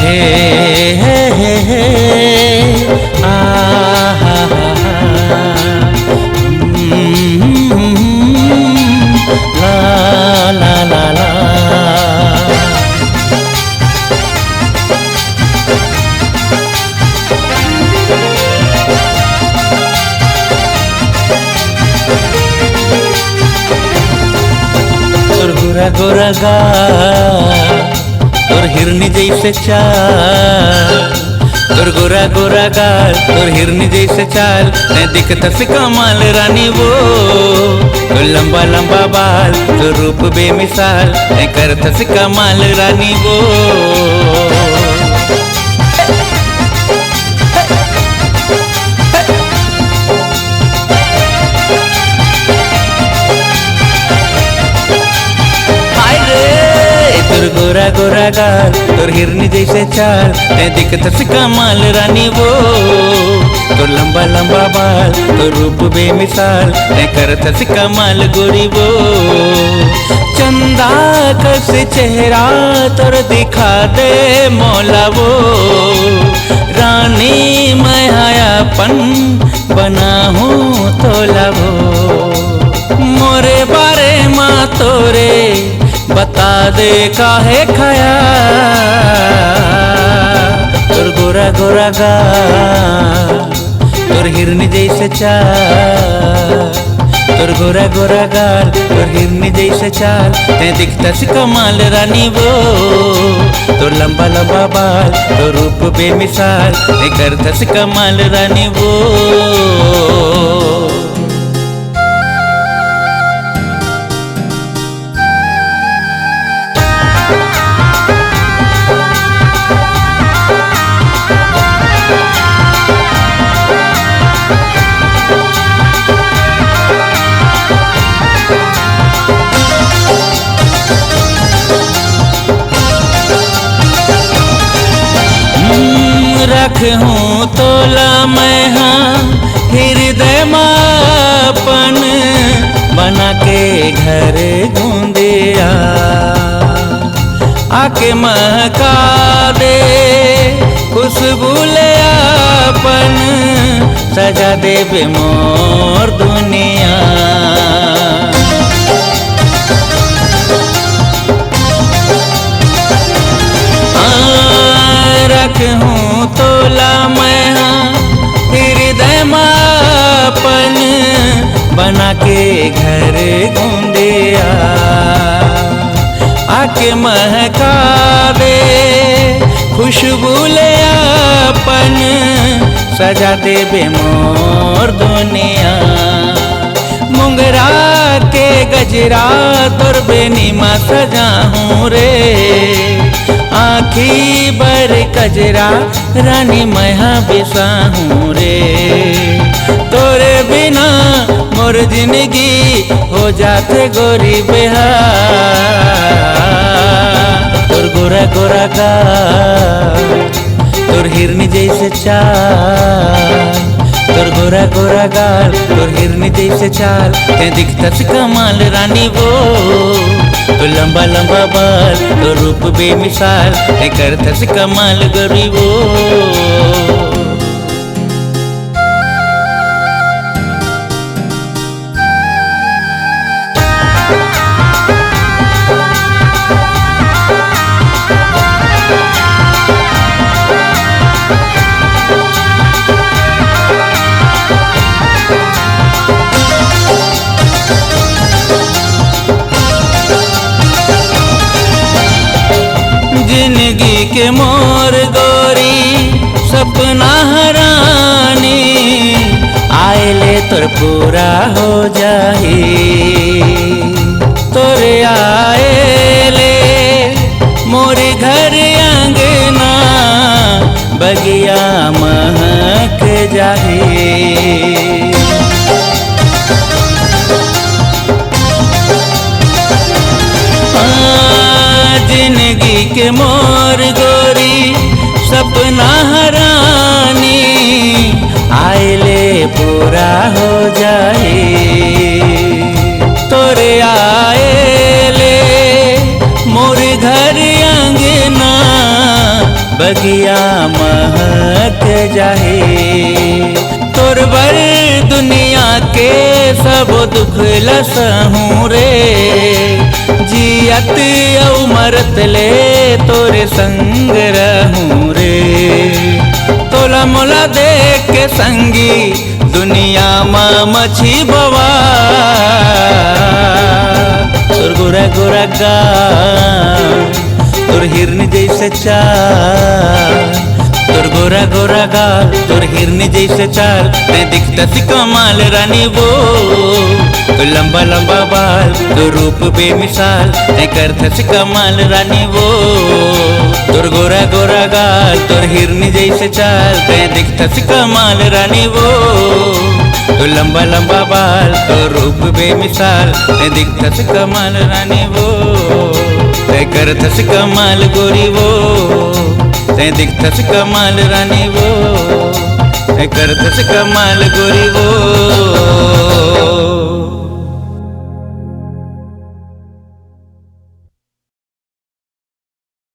हे आ हा हा ला ला ला ला। तोर गोरा गोरा गाल, तोर हिरनी जैसे चाल, तोर गोरा गोरा गाल, तोर हिरनी जैसे चाल, न दिखता से कमाल रानी वो। तो लंबा लंबा बाल, तो रूप बेमिसाल, न करता से कमाल रानी वो। तोर गोरा गोरा गाल, तोर हिरनी जैसे चाल, ने दिखता से कमाल रानी वो। तोर लंबा लंबा बाल, तोर रूप बेमिसाल, ने करता से कमाल गोरी वो। चंदा कस चेहरा तोर दिखा दे मौला वो। रानी मैं आयापन बना हूँ तोला वो। मोरे बारे माँ तोरे बता दे काहे खाया। तोर गोरा गोरा गाल, तोर हिरनी जैसे चाल, तोर गोरा गोरा गाल, तोर हिरनी जैसे चाल, ते दिखता से कमाल रानी वो। तोर लंबा लंबा बाल, तोर रूप बेमिसाल, ते करता से कमाल रानी वो। रख हूँ तोला मैं हाँ हृदय मापन, बना के घर गूंदिया आके महका दे खुशबू ले अपन, सजा दे बेमोर दुनिया। रख हूँ तोला मैं हाँ हृदय मापन, बना के घर गूंदिया आके महका दे खुशबू ले अपन, सजा दे बेमोर दुनिया। मुंगरा के गजरा तोर बेनीमा सजा हूँ रे। आँखी बर कजरा रानी मैं बिसा हूँ रे। तोरे बिना मोर जिंदगी हो जाते गोरी बेहाल। तोर गोरा गोरा गाल, तोर हिरनी जैसे चाल, तोर गोरा गोरा गाल, तोर हिरनी जैसे चाल, ते दिखता से कमाल रानी वो। तो लंबा लंबा बाल, तो रूप बेमिसाल, ते करता से कमाल गोरी वो। जिंदगी के मोर गोरी सपना हरानी, आए ले तोर पूरा हो जाए। तोरे आए ले मोरे घर अंगना, बगिया महक जाए। जिंदगी के मोर गोरी सपना हरानी, आए ले पूरा हो जाए। तोरे आए ले मोर घर अंगना, बगिया महक जाहे। तोर बर दुनिया के सब दुख लसहूँ रे, जियत औ मरत ले तोरे संग रहूँ रे। तोला मोला देख के संगी दुनिया माँ मछी बवा, तोर गोरा गोरा गाल तोर हिरन जैसे चाल, तोर गोरा गोरा गाल तोर हिरन जैसे चाल, ते दिखता सी कमाल रानी वो। तो लंबा लंबा बाल तो रूप बेमिसाल, ते करता सी कमाल रानी वो। तोर गोरा गोरा गाल तोर हिरन जैसे चाल, ते दिखता सी कमाल रानी वो। तो लंबा लंबा बाल तो रूप बेमिसाल, ते दिखता सी कमाल रानी वो। ते करता सी कमाल गोरी वो, ते दिखता सी कमाल रानी वो, ते करता सी कमाल गोरी वो।